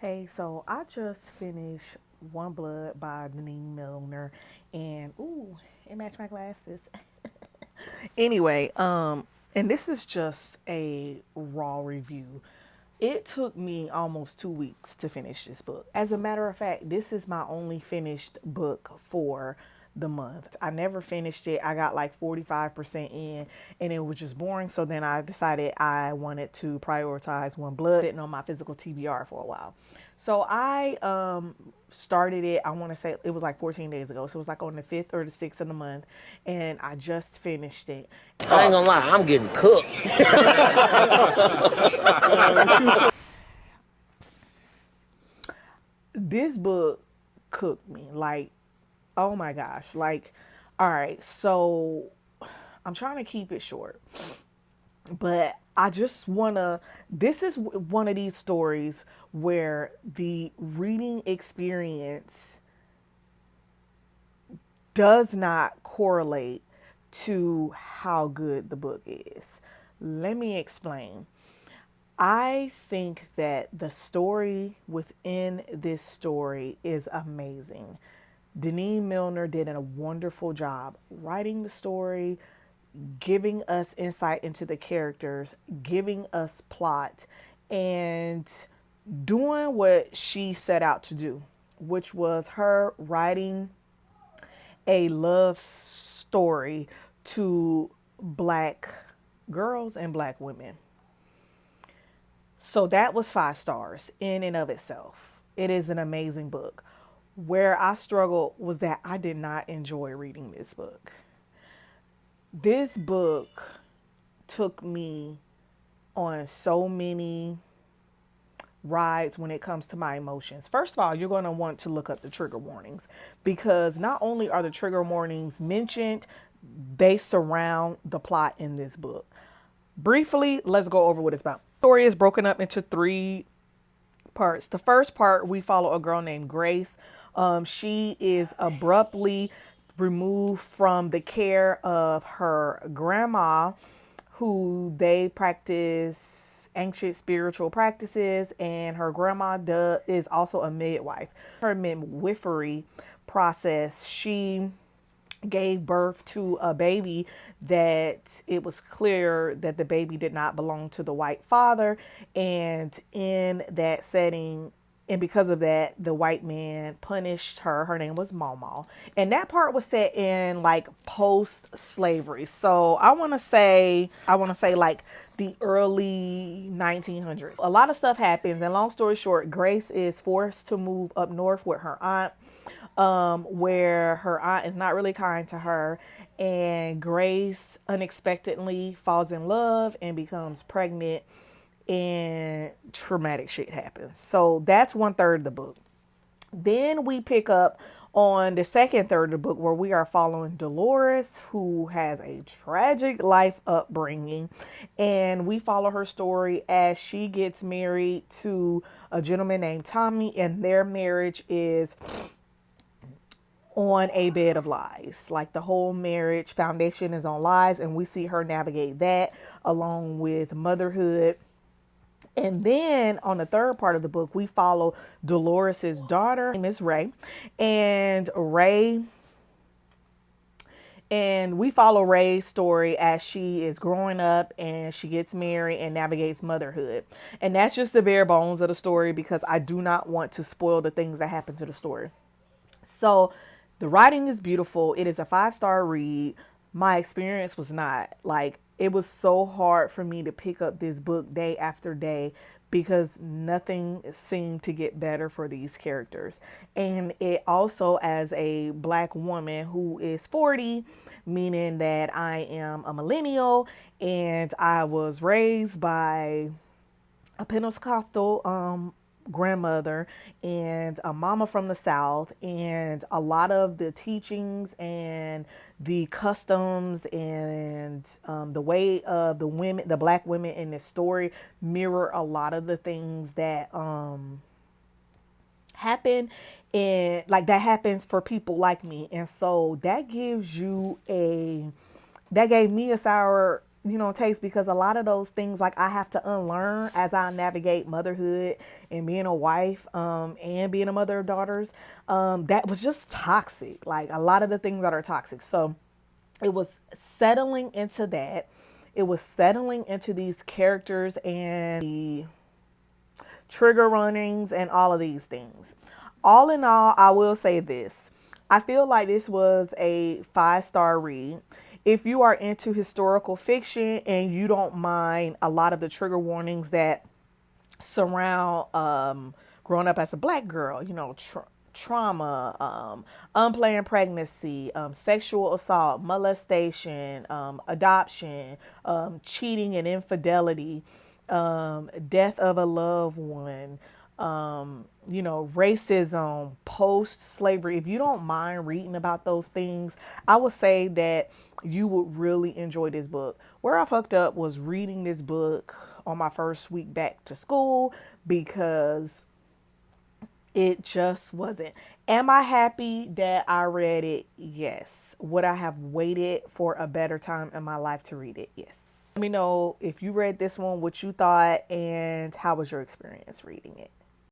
Hey, so I just finished One Blood by Denene Millner, and ooh, it matched my glasses. Anyway, and this is just a raw review. It took me almost 2 weeks to finish this book. As a matter of fact, this is my only finished book for the month. I never finished it. I got like 45% in and it was just boring. So then I decided I wanted to prioritize One Blood, sitting on my physical TBR for a while. So I started it, I want to say it was like 14 days ago. So it was like on the 5th or the 6th of the month. And I just finished it. I ain't gonna lie, I'm getting cooked. This book cooked me. Like, oh my gosh. Like, all right. So I'm trying to keep it short. But I just want to, this is one of these stories where the reading experience does not correlate to how good the book is. Let me explain. I think that the story within this story is amazing. Denene Millner did a wonderful job writing the story, giving us insight into the characters, giving us plot, and doing what she set out to do, which was her writing a love story to black girls and black women. So that was 5 stars in and of itself. It is an amazing book. Where I struggled was that I did not enjoy reading this book. This book took me on so many rides when it comes to my emotions. First of all, you're going to want to look up the trigger warnings because not only are the trigger warnings mentioned, they surround the plot in this book. Briefly, let's go over what it's about. The story is broken up into 3 parts. The first part, we follow a girl named Grace. She is abruptly removed from the care of her grandma, who they practice ancient spiritual practices, and her grandma is also a midwife. Her midwifery process, she gave birth to a baby that it was clear that the baby did not belong to the white father. And in that setting, and because of that, the white man punished her. Her name was Mama. And that part was set in like post slavery. So I want to say like the early 1900s. A lot of stuff happens. And long story short, Grace is forced to move up north with her aunt, where her aunt is not really kind to her, and Grace unexpectedly falls in love and becomes pregnant, and traumatic shit happens. So that's 1/3 of the book. Then we pick up on the second third of the book where we are following Dolores, who has a tragic life upbringing, and we follow her story as she gets married to a gentleman named Tommy, and their marriage is on a bed of lies. Like the whole marriage foundation is on lies, and we see her navigate that along with motherhood. And then on the third part of the book, we follow Dolores's daughter, Miss Ray, and Ray. And we follow Ray's story as she is growing up and she gets married and navigates motherhood. And that's just the bare bones of the story because I do not want to spoil the things that happen to the story. So the writing is beautiful. It is a 5 star read. My experience was not. Like, it was so hard for me to pick up this book day after day because nothing seemed to get better for these characters. And it also, as a black woman who is 40, meaning that I am a millennial and I was raised by a Pentecostal grandmother and a mama from the South, and a lot of the teachings and the customs and the way of the women, the black women in this story, mirror a lot of the things that happen, and like that happens for people like me. And so that gave me a sour taste, because a lot of those things like I have to unlearn as I navigate motherhood and being a wife, and being a mother of daughters, that was just toxic. Like a lot of the things that are toxic. So it was settling into that. It was settling into these characters and the trigger runnings and all of these things. All in all, I will say this. I feel like this was a 5-star read. If you are into historical fiction and you don't mind a lot of the trigger warnings that surround growing up as a black girl, trauma, unplanned pregnancy, sexual assault, molestation, adoption, cheating and infidelity, death of a loved one, racism, post slavery. If you don't mind reading about those things, I would say that you would really enjoy this book. Where I fucked up was reading this book on my first week back to school, because it just wasn't. Am I happy that I read it? Yes. Would I have waited for a better time in my life to read it? Yes. Let me know if you read this one, what you thought, and how was your experience reading it.